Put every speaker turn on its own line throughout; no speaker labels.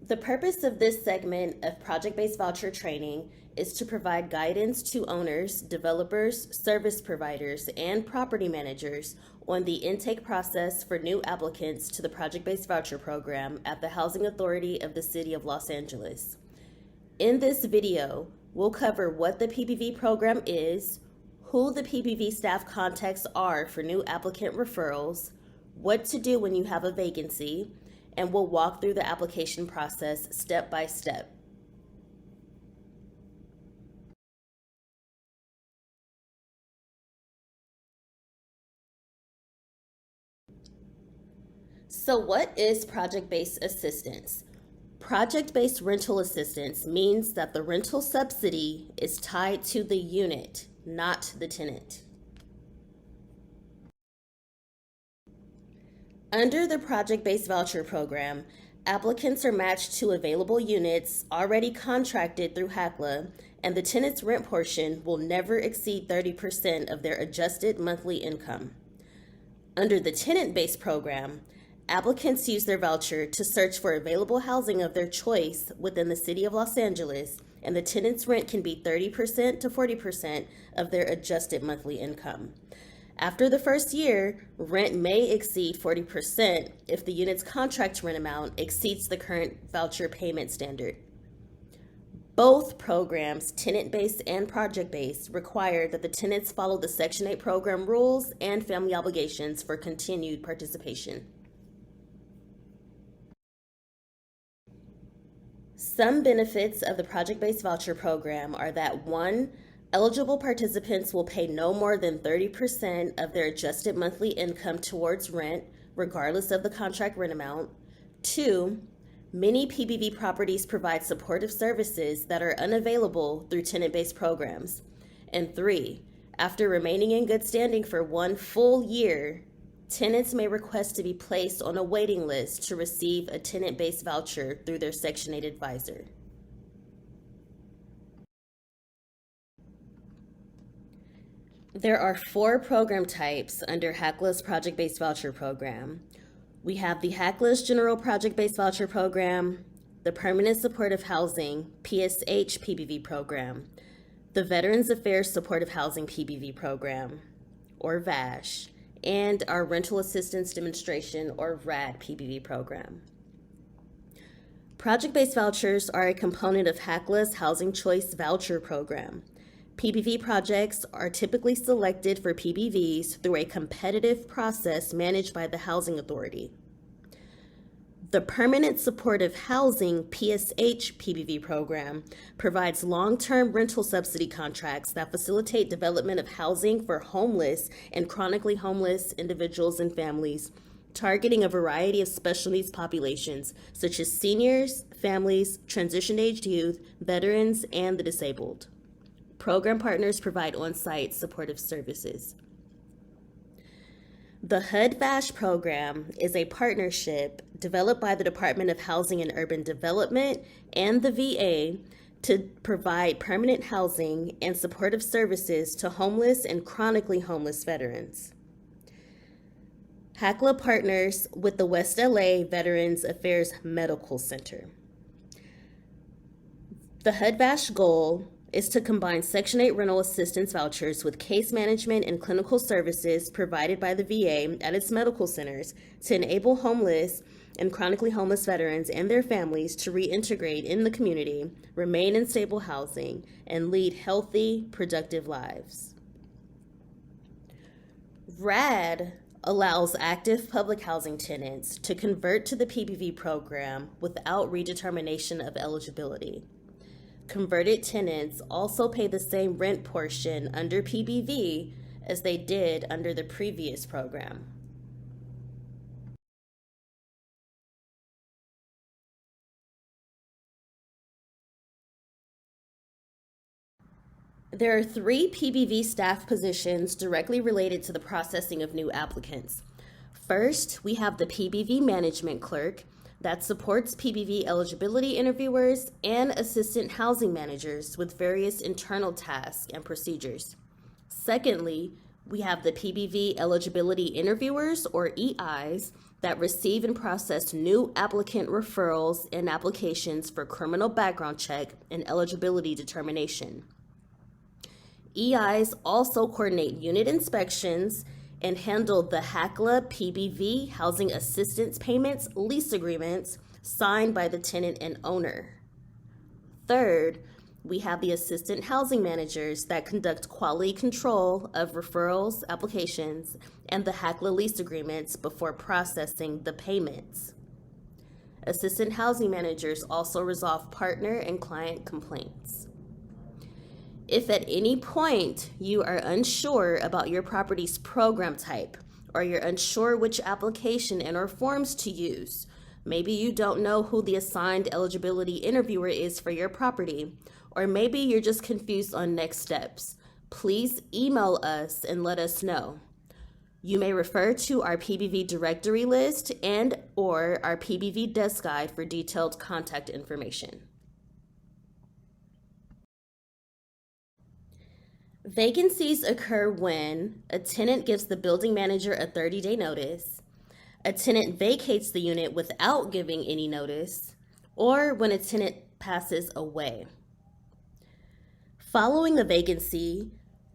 The purpose of this segment of project-based voucher training is to provide guidance to owners, developers, service providers, and property managers on the intake process for new applicants to the project-based voucher program at the Housing Authority of the City of Los Angeles. In this video, we'll cover what the PBV program is, who the PBV staff contacts are for new applicant referrals, what to do when you have a vacancy, and we'll walk through the application process step by step. So what is project-based assistance? Project-based rental assistance means that the rental subsidy is tied to the unit, not the tenant. Under the project-based voucher program, applicants are matched to available units already contracted through HACLA, and the tenant's rent portion will never exceed 30% of their adjusted monthly income. Under the tenant-based program, applicants use their voucher to search for available housing of their choice within the City of Los Angeles, and the tenant's rent can be 30% to 40% of their adjusted monthly income. After the first year, rent may exceed 40% if the unit's contract rent amount exceeds the current voucher payment standard. Both programs, tenant-based and project-based, require that the tenants follow the Section 8 program rules and family obligations for continued participation. Some benefits of the project-based voucher program are that 1, eligible participants will pay no more than 30% of their adjusted monthly income towards rent, regardless of the contract rent amount. 2, many PBV properties provide supportive services that are unavailable through tenant-based programs. And 3, after remaining in good standing for 1 full year, tenants may request to be placed on a waiting list to receive a tenant-based voucher through their Section 8 advisor. There are 4 program types under HACLA's project-based voucher program. We have the HACLA's General Project-Based Voucher Program, the Permanent Supportive Housing PSH PBV program, the Veterans Affairs Supportive Housing PBV program, or VASH, and our Rental Assistance Demonstration, or RAD PBV program. Project-based vouchers are a component of HACLA's Housing Choice Voucher program. PBV projects are typically selected for PBVs through a competitive process managed by the Housing Authority. The Permanent Supportive Housing PSH PBV program provides long-term rental subsidy contracts that facilitate development of housing for homeless and chronically homeless individuals and families, targeting a variety of special needs populations such as seniors, families, transition-aged youth, veterans, and the disabled. Program partners provide on-site supportive services. The HUD-VASH program is a partnership developed by the Department of Housing and Urban Development and the VA to provide permanent housing and supportive services to homeless and chronically homeless veterans. HACLA partners with the West LA Veterans Affairs Medical Center. The HUD-VASH goal is to combine Section 8 rental assistance vouchers with case management and clinical services provided by the VA at its medical centers to enable homeless and chronically homeless veterans and their families to reintegrate in the community, remain in stable housing, and lead healthy, productive lives. RAD allows active public housing tenants to convert to the PBV program without redetermination of eligibility. Converted tenants also pay the same rent portion under PBV as they did under the previous program. There are 3 PBV staff positions directly related to the processing of new applicants. First, we have the PBV management clerk that supports PBV eligibility interviewers and assistant housing managers with various internal tasks and procedures. Secondly, we have the PBV eligibility interviewers, or EIs, that receive and process new applicant referrals and applications for criminal background check and eligibility determination. EIs also coordinate unit inspections and handle the HACLA PBV housing assistance payments lease agreements signed by the tenant and owner. Third, we have the assistant housing managers that conduct quality control of referrals, applications, and the HACLA lease agreements before processing the payments. Assistant housing managers also resolve partner and client complaints. If at any point you are unsure about your property's program type, or you're unsure which application and or forms to use, maybe you don't know who the assigned eligibility interviewer is for your property, or maybe you're just confused on next steps, please email us and let us know. You may refer to our PBV directory list and or our PBV desk guide for detailed contact information. Vacancies occur when a tenant gives the building manager a 30-day notice, a tenant vacates the unit without giving any notice, or when a tenant passes away. Following a vacancy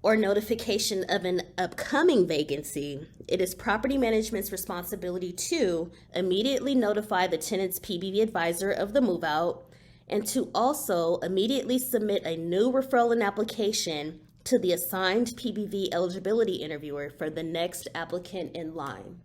or notification of an upcoming vacancy, it is property management's responsibility to immediately notify the tenant's PBV advisor of the move-out and to also immediately submit a new referral and application to the assigned PBV eligibility interviewer for the next applicant in line.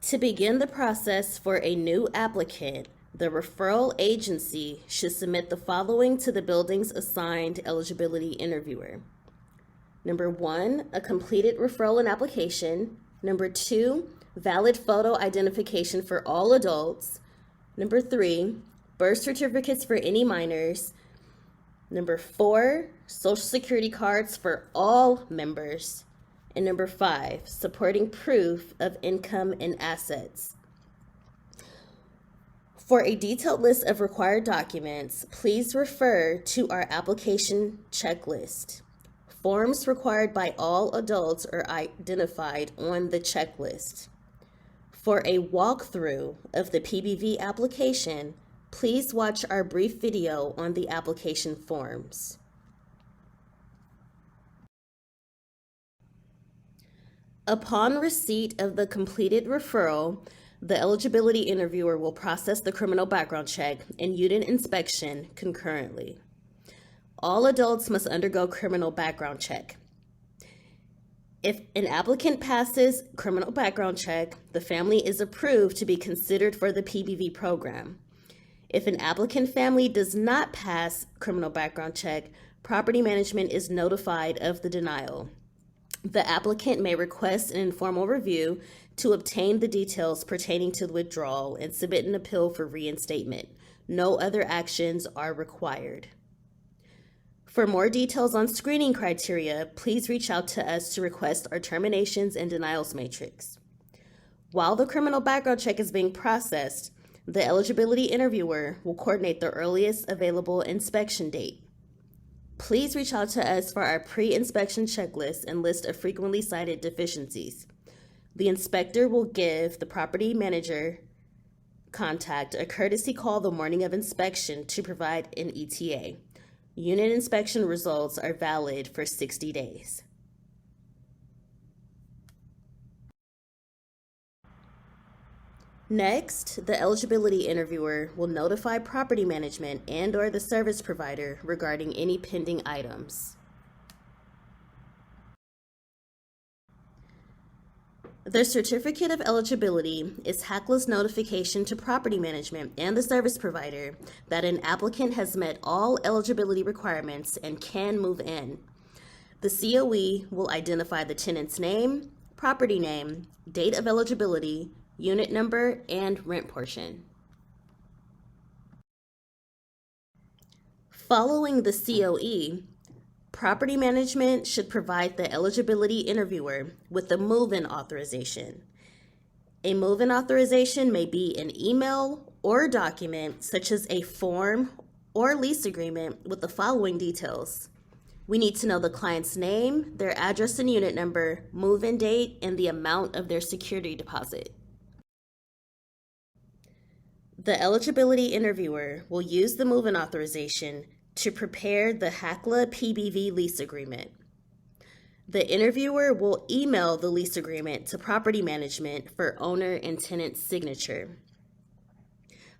To begin the process for a new applicant, the referral agency should submit the following to the building's assigned eligibility interviewer. Number 1, a completed referral and application. Number 2, valid photo identification for all adults. Number 3, birth certificates for any minors. Number 4, social security cards for all members. And number 5, supporting proof of income and assets. For a detailed list of required documents, please refer to our application checklist. Forms required by all adults are identified on the checklist. For a walkthrough of the PBV application, please watch our brief video on the application forms. Upon receipt of the completed referral, the eligibility interviewer will process the criminal background check and unit inspection concurrently. All adults must undergo criminal background check. If an applicant passes criminal background check, the family is approved to be considered for the PBV program. If an applicant family does not pass criminal background check, property management is notified of the denial. The applicant may request an informal review to obtain the details pertaining to the withdrawal and submit an appeal for reinstatement. No other actions are required. For more details on screening criteria, please reach out to us to request our terminations and denials matrix. While the criminal background check is being processed, the eligibility interviewer will coordinate the earliest available inspection date. Please reach out to us for our pre-inspection checklist and list of frequently cited deficiencies. The inspector will give the property manager contact a courtesy call the morning of inspection to provide an ETA. Unit inspection results are valid for 60 days. Next, the eligibility interviewer will notify property management and/or the service provider regarding any pending items. The certificate of eligibility is HACLA's notification to property management and the service provider that an applicant has met all eligibility requirements and can move in. The COE will identify the tenant's name, property name, date of eligibility, unit number, and rent portion. Following the COE, property management should provide the eligibility interviewer with a move-in authorization. A move-in authorization may be an email or document such as a form or lease agreement with the following details. We need to know the client's name, their address and unit number, move-in date, and the amount of their security deposit. The eligibility interviewer will use the move-in authorization to prepare the HACLA PBV lease agreement. The interviewer will email the lease agreement to property management for owner and tenant signature.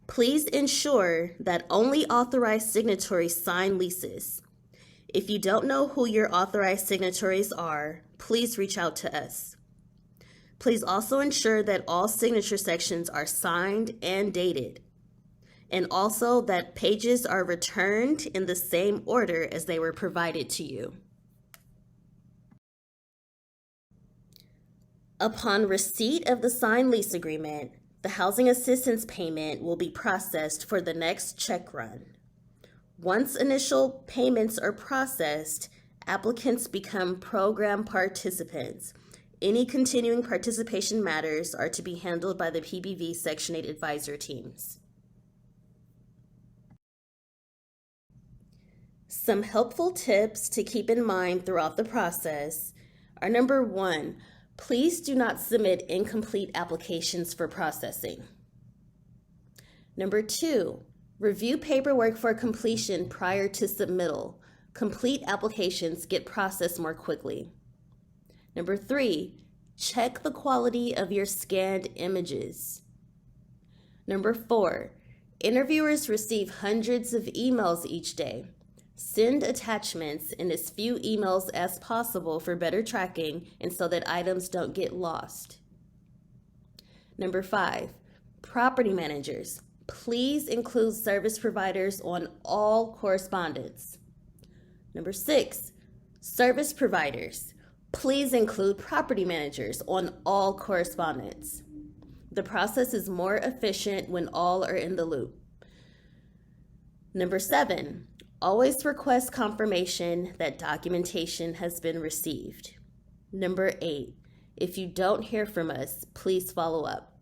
Please ensure that only authorized signatories sign leases. If you don't know who your authorized signatories are, please reach out to us. Please also ensure that all signature sections are signed and dated, and also that pages are returned in the same order as they were provided to you. Upon receipt of the signed lease agreement, the housing assistance payment will be processed for the next check run. Once initial payments are processed, applicants become program participants. Any continuing participation matters are to be handled by the PBV Section 8 advisor teams. Some helpful tips to keep in mind throughout the process are: number 1, please do not submit incomplete applications for processing. Number 2, review paperwork for completion prior to submittal. Complete applications get processed more quickly. Number 3, check the quality of your scanned images. Number 4, interviewers receive hundreds of emails each day. Send attachments in as few emails as possible for better tracking and so that items don't get lost. Number 5, property managers, please include service providers on all correspondence. Number 6, service providers, please include property managers on all correspondence. The process is more efficient when all are in the loop. Number 7, always request confirmation that documentation has been received. Number 8, if you don't hear from us, please follow up.